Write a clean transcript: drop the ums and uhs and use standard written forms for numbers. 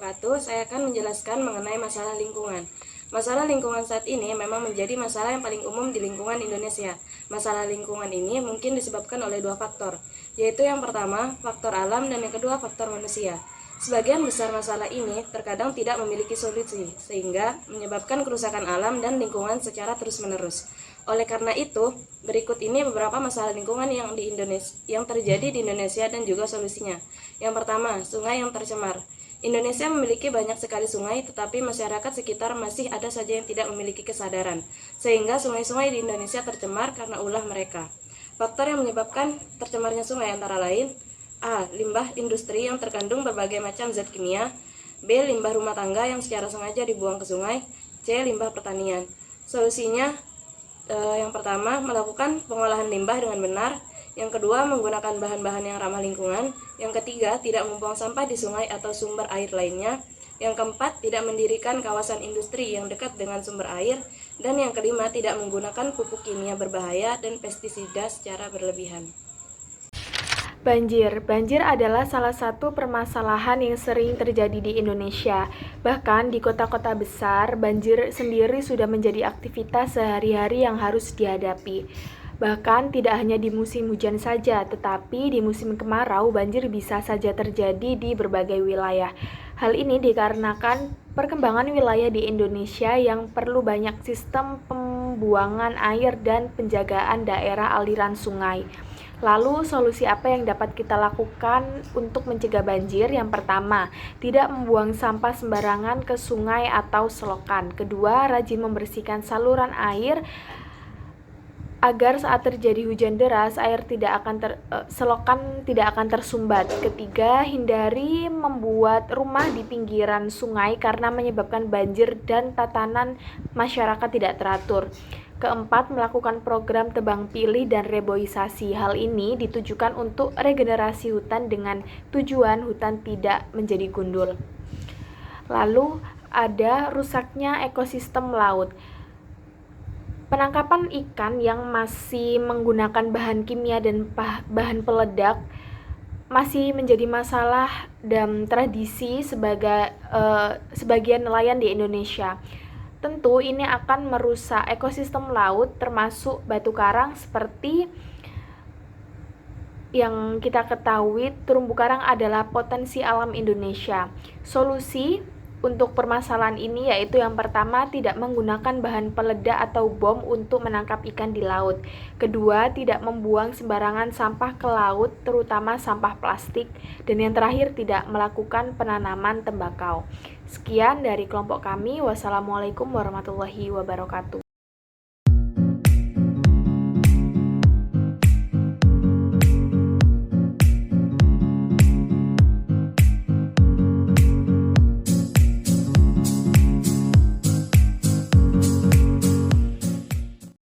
wabarakatuh. Saya akan menjelaskan mengenai masalah lingkungan. Masalah lingkungan saat ini memang menjadi masalah yang paling umum di lingkungan Indonesia. Masalah lingkungan ini mungkin disebabkan oleh dua faktor, yaitu yang pertama, faktor alam, dan yang kedua, faktor manusia. Sebagian besar masalah ini terkadang tidak memiliki solusi, sehingga menyebabkan kerusakan alam dan lingkungan secara terus-menerus. Oleh karena itu, berikut ini beberapa masalah lingkungan yang terjadi di Indonesia dan juga solusinya. Yang pertama, sungai yang tercemar. Indonesia memiliki banyak sekali sungai, tetapi masyarakat sekitar masih ada saja yang tidak memiliki kesadaran, sehingga sungai-sungai di Indonesia tercemar karena ulah mereka. Faktor yang menyebabkan tercemarnya sungai antara lain: A. Limbah industri yang terkandung berbagai macam zat kimia. B. Limbah rumah tangga yang secara sengaja dibuang ke sungai. C. Limbah pertanian. Solusinya, yang pertama, melakukan pengolahan limbah dengan benar. Yang kedua, menggunakan bahan-bahan yang ramah lingkungan. Yang ketiga, tidak membuang sampah di sungai atau sumber air lainnya. Yang keempat, tidak mendirikan kawasan industri yang dekat dengan sumber air. Dan yang kelima, tidak menggunakan pupuk kimia berbahaya dan pestisida secara berlebihan. Banjir adalah salah satu permasalahan yang sering terjadi di Indonesia. Bahkan di kota-kota besar, banjir sendiri sudah menjadi aktivitas sehari-hari yang harus dihadapi. Bahkan tidak hanya di musim hujan saja, tetapi di musim kemarau banjir bisa saja terjadi di berbagai wilayah. Hal ini dikarenakan perkembangan wilayah di Indonesia yang perlu banyak sistem pembuangan air dan penjagaan daerah aliran sungai. Lalu solusi apa yang dapat kita lakukan untuk mencegah banjir? Yang pertama, tidak membuang sampah sembarangan ke sungai atau selokan. Kedua, rajin membersihkan saluran air agar saat terjadi hujan deras selokan tidak akan tersumbat. Ketiga, hindari membuat rumah di pinggiran sungai karena menyebabkan banjir dan tatanan masyarakat tidak teratur. Keempat, melakukan program tebang pilih dan reboisasi. Hal ini ditujukan untuk regenerasi hutan dengan tujuan hutan tidak menjadi gundul. Lalu ada rusaknya ekosistem laut. Penangkapan ikan yang masih menggunakan bahan kimia dan bahan peledak masih menjadi masalah dan tradisi sebagian nelayan di Indonesia. Tentu ini akan merusak ekosistem laut termasuk batu karang. Seperti yang kita ketahui, terumbu karang adalah potensi alam Indonesia. Solusi untuk permasalahan ini yaitu yang pertama, tidak menggunakan bahan peledak atau bom untuk menangkap ikan di laut. Kedua, tidak membuang sembarangan sampah ke laut, terutama sampah plastik. Dan yang terakhir, tidak melakukan penanaman tembakau. Sekian dari kelompok kami. Wassalamualaikum warahmatullahi wabarakatuh.